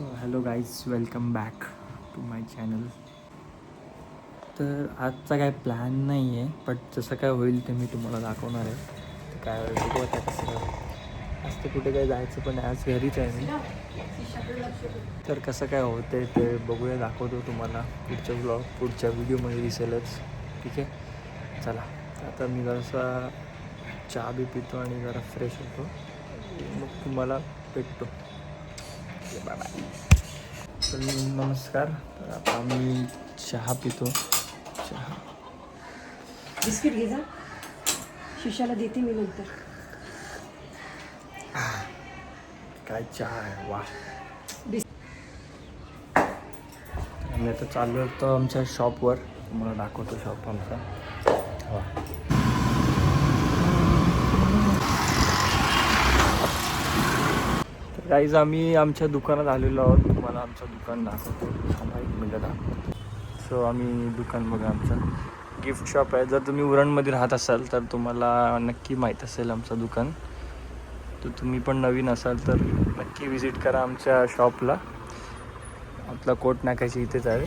So hello guys, welcome back to my channel. तर आजचा काय प्लॅन नाही आहे, बट जसं काय होईल ते मी तुम्हाला दाखवणार आहे. तर काय बघू आता कसं आज तर कुठे काय जायचं पण आज घरीच आहे मी. तर कसं काय होतं ते बघूया, दाखवतो तुम्हाला पुढच्या व्हिडिओमध्ये दिसेलच. ठीक आहे, चला आता मी जरासा चहा बी पितो आणि जरा फ्रेश होतो, मग तुम्हाला भेटतो. Bye bye. तर नमस्कार. तर आता आम्ही चहा पितो. चहा बिस्किट घे जा, शिष्याला देते मी नंतर. काय चहा आहे, वा. आम्ही आता चाललो होतो आमच्या शॉपवर, तुम्हाला दाखवतो शॉप आमचा. वा, तर गाईज आम्ही आमच्या दुकानात आलेलो आहोत. तुम्हाला आमचं दुकान दाखवतो, एक मिनटं दाखवतो. सो आम्ही दुकान बघा, आमचं गिफ्ट शॉप आहे. जर तुम्ही उरणमध्ये राहत असाल तर तुम्हाला नक्की माहीत असेल आमचं दुकान. तर तुम्ही पण नवीन असाल तर नक्की विजिट करा आमच्या शॉपला. आपला कोट नाकायची इथेच आहे.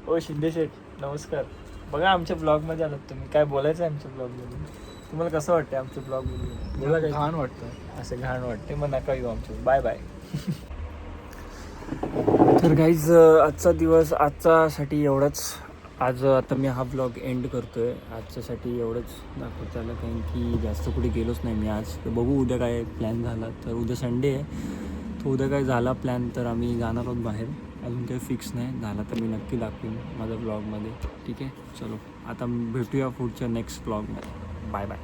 ओ शिंदे शेठ, नमस्कार. बघा आमच्या ब्लॉगमध्ये आलात तुम्ही. काय बोलायचं आहे आमच्या ब्लॉगमध्ये? तुम्हाला कसं वाटतं आमच्या ब्लॉगमध्ये? बोला. काय घाण वाटतं? असं घाण वाटते, मग नका येऊ आमच्या. Bye bye. तर गाईज आजचा दिवस आजच्यासाठी एवढंच. आज आता मी हा ब्लॉग एंड करतो आहे. आजच्यासाठी एवढंच दाखवता आलं, कारण की जास्त कुठे गेलोच नाही मी आज. तर बघू उद्या काय प्लॅन झाला तर. उद्या संडे आहे, तर उद्या काय झाला प्लॅन तर आम्ही जाणार आहोत बाहेर. अजून काही फिक्स नाही झाला तर मी नक्की दाखवेन माझ्या ब्लॉगमध्ये. ठीक आहे, चलो आता भेटूया पुढच्या नेक्स्ट ब्लॉगमध्ये. Bye bye.